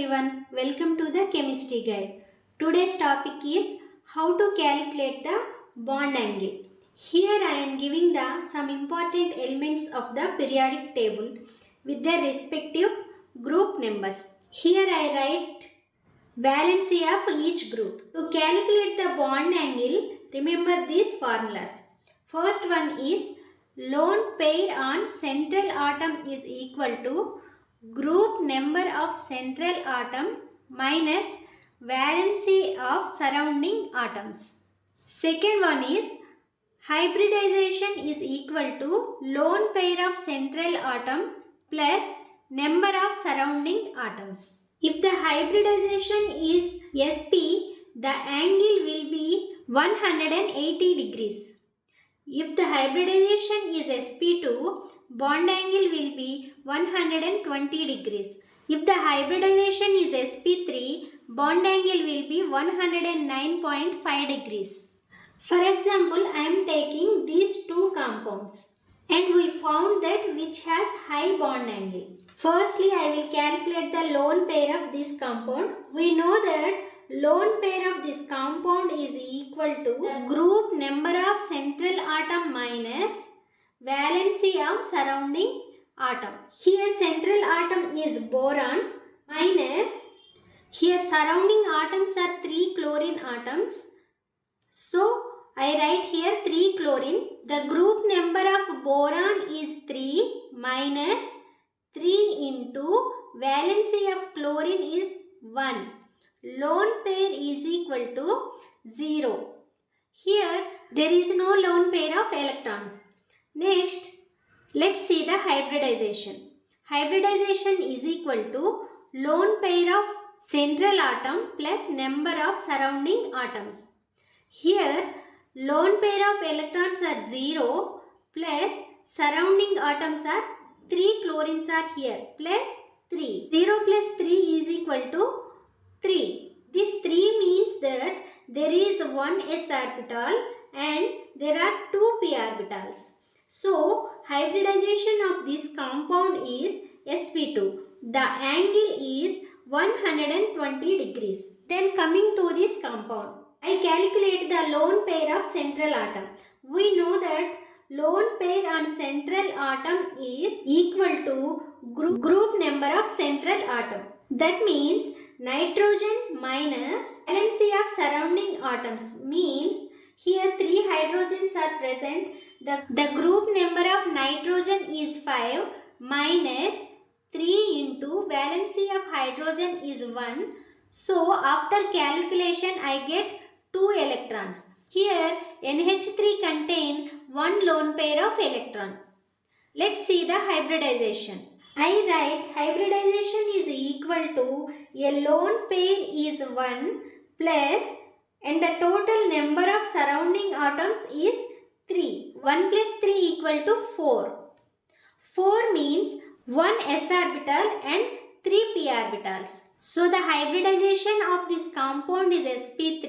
everyone, welcome to the chemistry guide. Today's topic is how to calculate the bond angle. Here I am giving some important elements of the periodic table with their respective group numbers. Here I write valency of each group. To calculate the bond angle, remember these formulas. First one is lone pair on central atom is equal to group number of central atom minus valency of surrounding atoms. Second one is hybridization is equal to lone pair of central atom plus number of surrounding atoms. If the hybridization is sp, the angle will be 180 degrees. If the hybridization is sp2, bond angle will be 120 degrees. If the hybridization is sp3, bond angle will be 109.5 degrees. For example, I am taking these two compounds and we found that which has high bond angle. Firstly, I will calculate the lone pair of this compound. We know that lone pair of this compound is equal to the group number of central atom minus valency of surrounding atom. Here central atom is boron minus, here surrounding atoms are 3 chlorine atoms. So I write here 3 chlorine. The group number of boron is 3 minus 3 into valency of chlorine is 1. Lone pair is equal to 0. Here there is no lone pair of electrons. Next, let's see the hybridization. Hybridization is equal to lone pair of central atom plus number of surrounding atoms. Here lone pair of electrons are 0 plus surrounding atoms are 3 chlorines are here plus 3. 0 plus 3 is equal to 3. This 3 means that there is one s orbital and there are 2 p orbitals. So hybridization of this compound is sp2. The angle is 120 degrees. Then coming to this compound, I calculate the lone pair of central atom. We know that lone pair on central atom is equal to group number of central atom. That means nitrogen minus valency of surrounding atoms means here 3 hydrogens are present. The group number of nitrogen is 5 minus 3 into valency of hydrogen is 1. So after calculation I get 2 electrons. Here NH3 contain one lone pair of electron. Let's see the hybridization. I write hybridization is equal to a lone pair is 1 plus and the total number of surrounding atoms is 3. 1 plus 3 equal to 4. 4 means 1 s orbital and 3 p orbitals. So the hybridization of this compound is sp3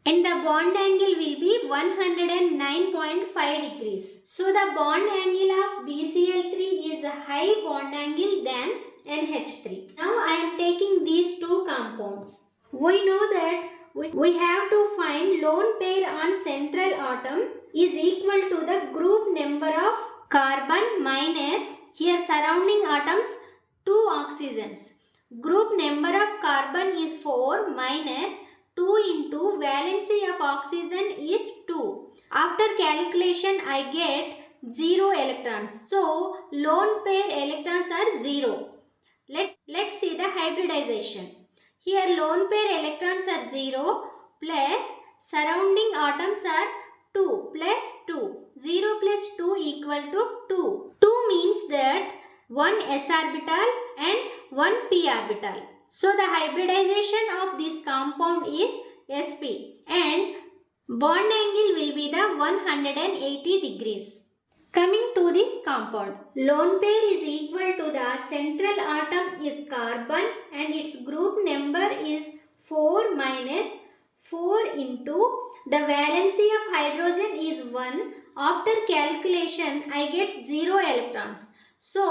and the bond angle will be 109.5 degrees. So the bond angle of BCl3 is a high bond angle than NH3. Now I am taking these two compounds. We know that we have to find lone pair on central atom is equal to the group number of carbon minus here surrounding atoms 2 oxygens. Group number of carbon is 4 minus 2 into valency of oxygen is 2. After calculation I get 0 electrons. So lone pair electrons are 0. Let's see the hybridization. Here lone pair electrons are 0 plus surrounding atoms are 2 plus 2. 0 plus 2 equal to 2. 2 means that 1 s orbital and 1 p orbital. So the hybridization of this compound is sp and bond angle will be the 180 degrees. Coming to this compound, lone pair is equal to the central atom is carbon and its group number is 4 minus 4 into the valency of hydrogen is 1. After calculation I get 0 electrons. So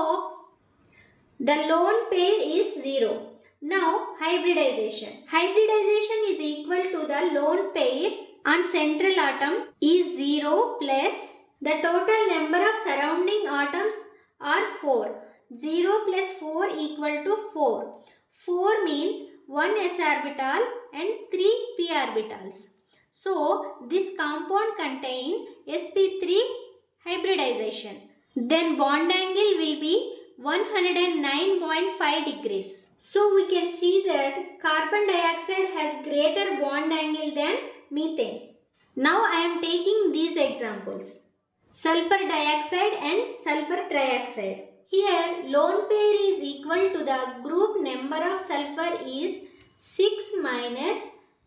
the lone pair is 0. Now hybridization. Hybridization is equal to the lone pair on central atom is 0 plus the total number of surrounding atoms are 4. 0 plus 4 equal to 4. 4 means 1 s orbital and 3 p orbitals. So this compound contain sp3 hybridization. Then bond angle will be 109.5 degrees. So we can see that carbon dioxide has greater bond angle than methane. Now I am taking these examples. Sulfur dioxide and sulfur trioxide. Here lone pair is equal to the group number of sulfur is 6 minus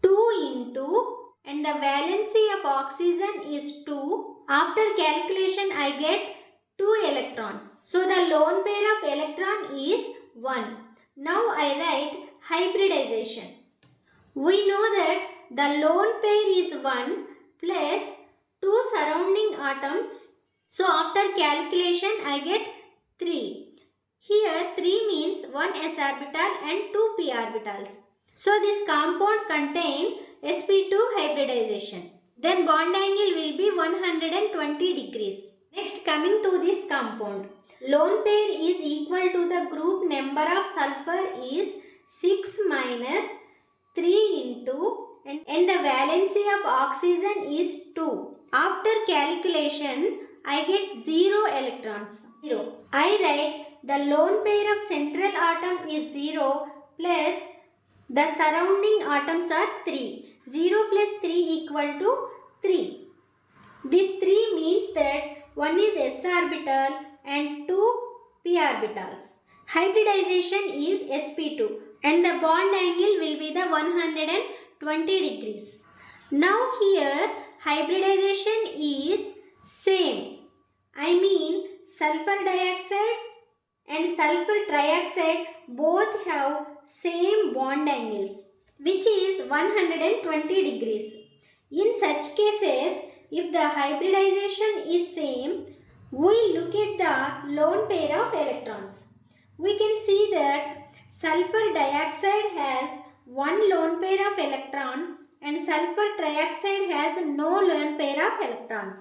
2 into and the valency of oxygen is 2. After calculation I get 2 electrons. So the lone pair of electron is 1. Now I write hybridization. We know that the lone pair is 1 plus 2 surrounding atoms. So after calculation I get 3. Here 3 means 1 s orbital and 2 p orbitals. So this compound contain sp2 hybridization. Then bond angle will be 120 degrees. Next, coming to this compound. Lone pair is equal to the group number of sulfur is 6 minus 3 into and the valency of oxygen is 2. After calculation, I get 0 electrons. 0. I write the lone pair of central atom is 0 plus the surrounding atoms are 3. 0 plus 3 equal to 3. This 3 means that one is s orbital and 2 p orbitals. Hybridization is sp2 and the bond angle will be the 120 degrees. Now here hybridization is same. I mean sulfur dioxide and sulfur trioxide both have same bond angles, which is 120 degrees. In such cases, if the hybridization is same, we look at the lone pair of electrons. We can see that sulfur dioxide has one lone pair of electron and sulfur trioxide has no lone pair of electrons.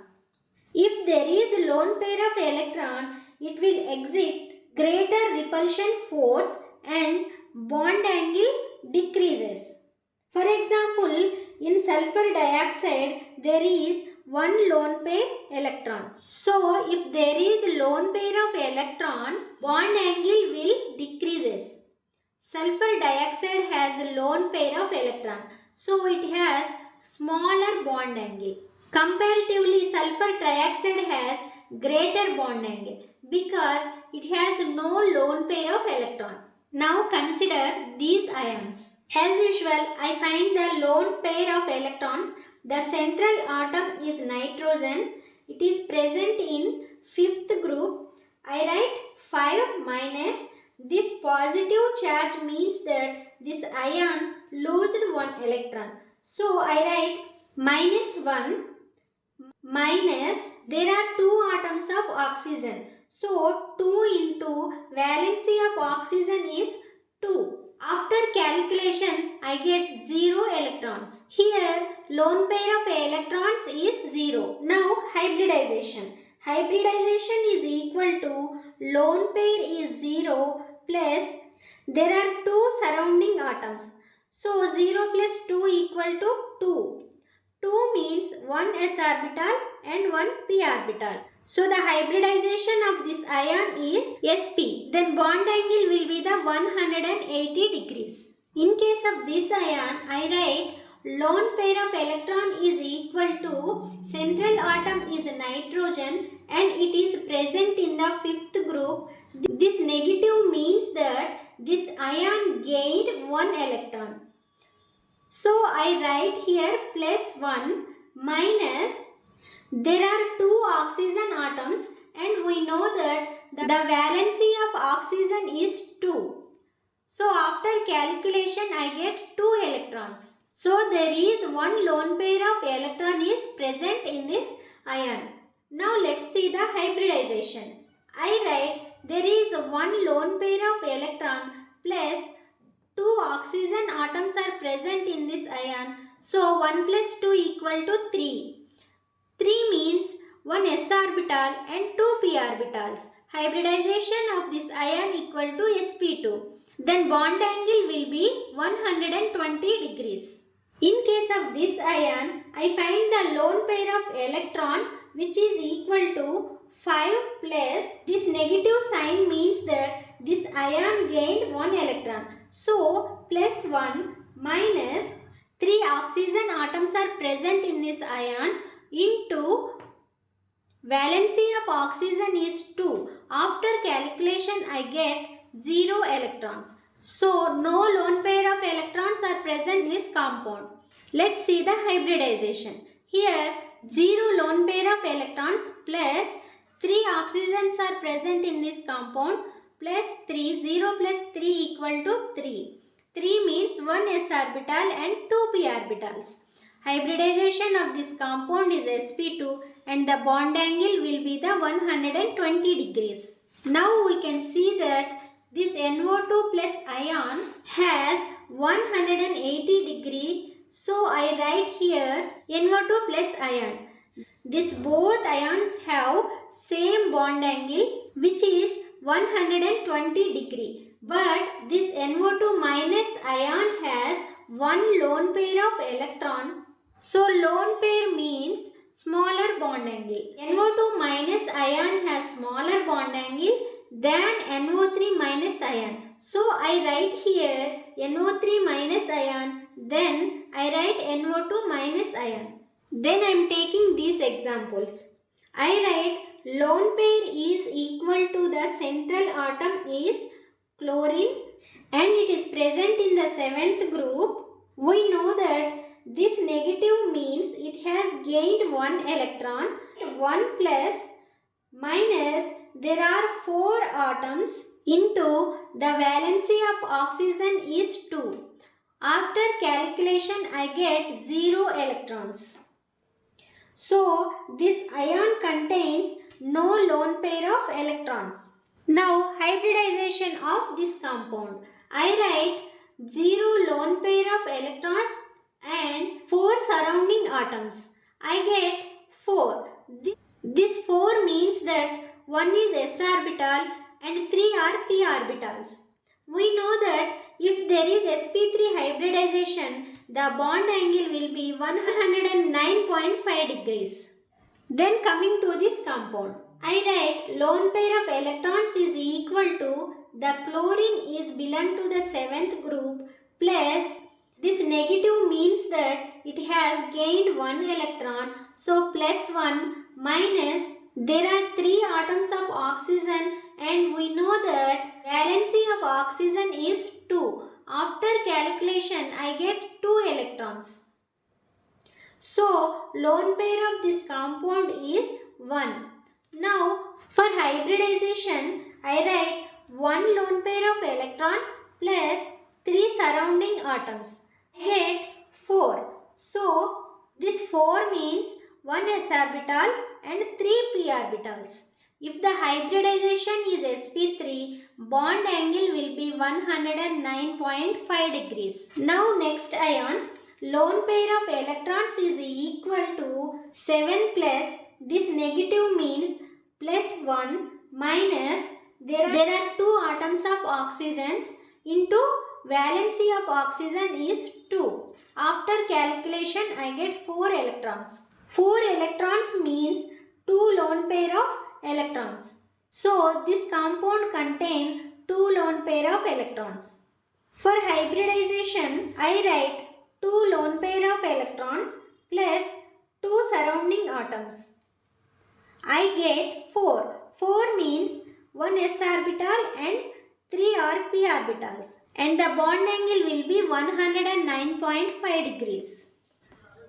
If there is a lone pair of electron, it will exert greater repulsion force and bond angle decreases. For example, in sulfur dioxide, there is one lone pair electron. So, if there is lone pair of electron, bond angle will decreases. Sulfur dioxide has a lone pair of electron. So, it has smaller bond angle. Comparatively, sulfur trioxide has greater bond angle because it has no lone pair of electron. Now consider these ions. As usual, I find the lone pair of electrons. The central atom is nitrogen. It is present in 5th group. I write 5 minus. This positive charge means that this ion lost one electron. So I write minus 1 minus, there are 2 atoms of oxygen. So 2 into valency of oxygen is 2. After calculation, I get 0 electrons. Here, lone pair of electrons is 0. Now, hybridization. Hybridization is equal to lone pair is 0 plus there are 2 surrounding atoms. So, 0 plus 2 equal to 2. 2 means 1 s orbital and 1 p orbital. So the hybridization of this ion is sp. Then bond angle will be the 180 degrees. In case of this ion, I write lone pair of electron is equal to central atom is nitrogen and it is present in the 5th group. This negative means that this ion gained 1 electron. So I write here plus 1 minus, there are 2 oxygen atoms and we know that the valency of oxygen is 2. So after calculation I get 2 electrons. So there is one lone pair of electron is present in this ion. Now let's see the hybridization. I write there is one lone pair of electron plus 2 atoms are present in this ion. So 1 plus 2 equal to 3. 3 means 1 s orbital and 2 p orbitals. Hybridization of this ion equal to sp2. Then bond angle will be 120 degrees. In case of this ion, I find the lone pair of electron which is equal to 5 plus this negative sign means that this ion gained 1 electron. So plus 1 minus 3 oxygen atoms are present in this ion into valency of oxygen is 2. After calculation I get 0 electrons. So no lone pair of electrons are present in this compound. Let's see the hybridization. Here 0 lone pair of electrons plus 3 oxygens are present in this compound plus 3. 0 plus 3 equal to 3. 3 means 1 s orbital and 2 p orbitals. Hybridization of this compound is sp2 and the bond angle will be the 120 degrees. Now we can see that this NO2 plus ion has 180 degree. So I write here NO2 plus ion. This both ions have same bond angle which is 120 degree. But this NO2 minus ion has one lone pair of electron. So lone pair means smaller bond angle. NO2 minus ion has smaller bond angle than NO3 minus ion. So I write here NO3 minus ion, then I write NO2 minus ion. Then I am taking these examples. I write lone pair is equal to the central atom is chlorine and it is present in the 7th group. We know that this negative means it has gained 1 electron. 1 plus minus there are 4 atoms into the valency of oxygen is 2. After calculation I get 0 electrons. So this ion contains no lone pair of electrons. Now hybridization of this compound. I write 0 lone pair of electrons and 4 surrounding atoms. I get 4. This 4 means that 1 is s orbital and 3 are p orbitals. We know that if there is sp3 hybridization, the bond angle will be 109.5 degrees. Then coming to this compound, I write lone pair of electrons is equal to the chlorine is belong to the 7th group plus this negative means that it has gained 1 electron. So plus 1 minus there are 3 atoms of oxygen and we know that valency of oxygen is 2. After calculation I get 2 electrons. So lone pair of this compound is 1. Now for hybridization I write 1 lone pair of electron plus 3 surrounding atoms. I get 4. So this 4 means 1 s orbital and 3 p orbitals. If the hybridization is sp3, bond angle will be 109.5 degrees. Now next ion, lone pair of electrons is equal to 7 plus this negative means plus 1 minus there are 2 atoms of oxygens into valency of oxygen is 2. After calculation I get 4 electrons. 4 electrons means 2 lone pair of electrons. So this compound contains 2 lone pair of electrons. For hybridization I write 2 lone pair of electrons plus 2 surrounding atoms. I get 4. 4 means 1 s orbital and 3 are p orbitals. And the bond angle will be 109.5 degrees.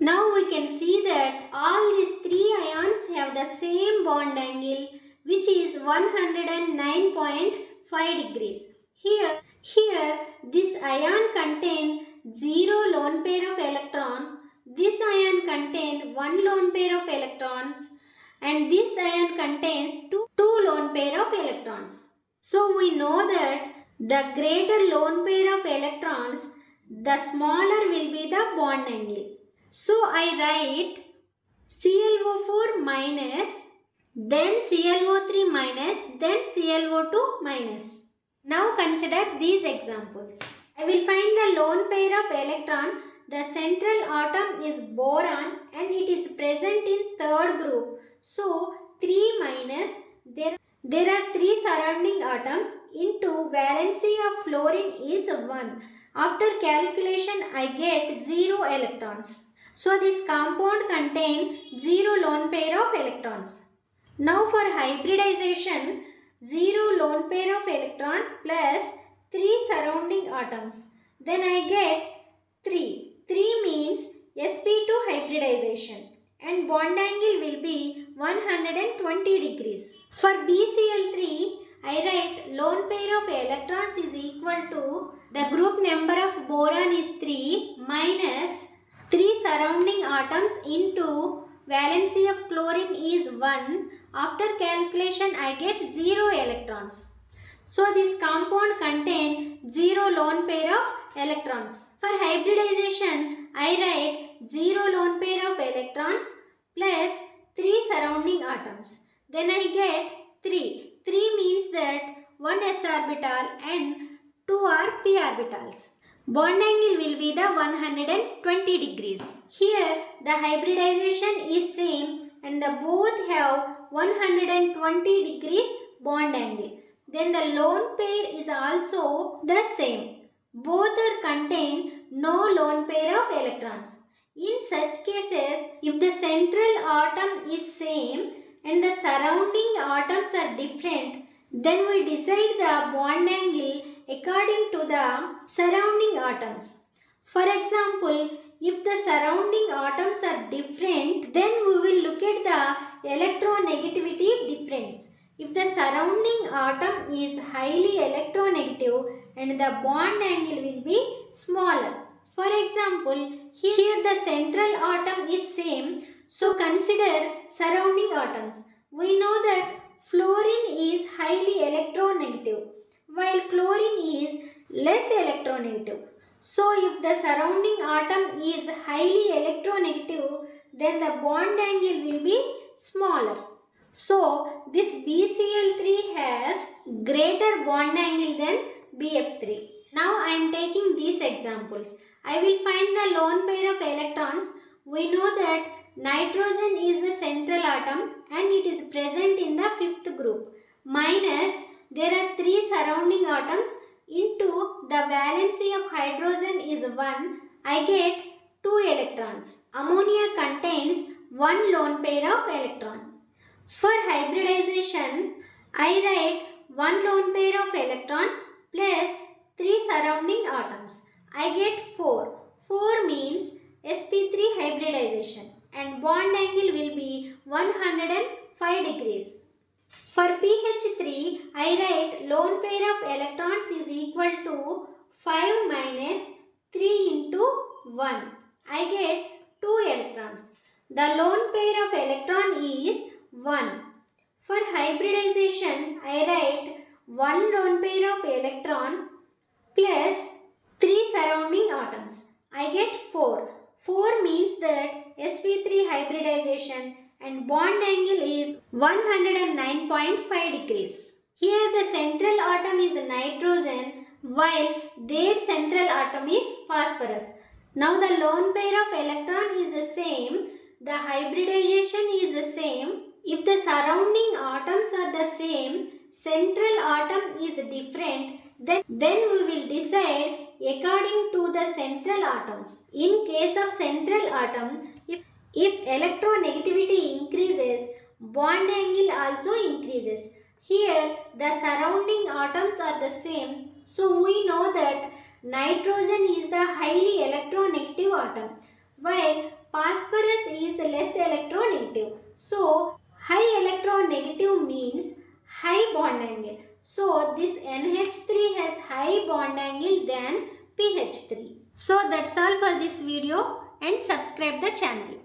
Now we can see that all these 3 ions have the same bond angle which is 109.5 degrees. Here this ion contains 0 lone pair of electron, this ion contains 1 lone pair of electrons and this ion contains 2 lone pair of electrons. So we know that the greater lone pair of electrons, the smaller will be the bond angle. So I write ClO4 minus, then ClO3 minus, then ClO2 minus. Now consider these examples. I will find the lone pair of electron. The central atom is boron and it is present in third group. So 3 minus, there are 3 surrounding atoms into valency of fluorine is 1. After calculation I get 0 electrons. So this compound contains 0 lone pair of electrons. Now for hybridization, 0 lone pair of electron plus 3 surrounding atoms. Then I get 3. 3 means sp2 hybridization and bond angle will be 120 degrees. For BCl3, I write lone pair of electrons is equal to the group number of boron is 3 minus 3 surrounding atoms into valency of chlorine is 1. After calculation I get 0 electrons. So this compound contains 0 lone pair of electrons. For hybridization I write 0 lone pair of electrons plus 3 surrounding atoms. Then I get 3. 3 means that 1 s orbital and 2 are p orbitals. Bond angle will be the 120 degrees. Here the hybridization is same and the both have 120 degrees bond angle. Then the lone pair is also the same. Both are contain no lone pair of electrons. In such cases, if the central atom is same and the surrounding atoms are different, then we decide the bond angle according to the surrounding atoms. For example, if the surrounding atoms are different, then we will look at the electronegativity difference. If the surrounding atom is highly electronegative and the bond angle will be smaller. For example, here the central atom is same, so consider surrounding atoms. We know that fluorine is highly electronegative while chlorine is less electronegative. So if the surrounding atom is highly electronegative, then the bond angle will be smaller. So this BCl3 has greater bond angle than BF3. Now I am taking these examples. I will find the lone pair of electrons. We know that nitrogen is the central atom and it is present in the fifth group. Minus, there are 3 surrounding atoms into the valency of hydrogen is 1. I get 2 electrons. Ammonia contains 1 lone pair of electron. For hybridization, I write 1 lone pair of electron plus 3 surrounding atoms. I get 4. 4 means sp3 hybridization and bond angle will be 105 degrees. For pH3, I write lone pair of electrons is equal to 5 minus 3 into 1. I get 2 electrons. The lone pair of electron is 1. For hybridization, I write 1 lone pair of electron plus 3 surrounding atoms. I get 4. 4 means that sp3 hybridization and bond angle is 109.5 degrees. Here the central atom is nitrogen while their central atom is phosphorus. Now the lone pair of electron is the same, the hybridization is the same. If the surrounding atoms are the same, central atom is different, then we will decide according to the central atoms. In case of central atom, if electronegativity increases, bond angle also increases. Here the surrounding atoms are the same, so we know that nitrogen is the highly electronegative atom while phosphorus is less electronegative. So high electronegative means high bond angle. So this NH3 has high bond angle than PH3. So that's all for this video and subscribe the channel.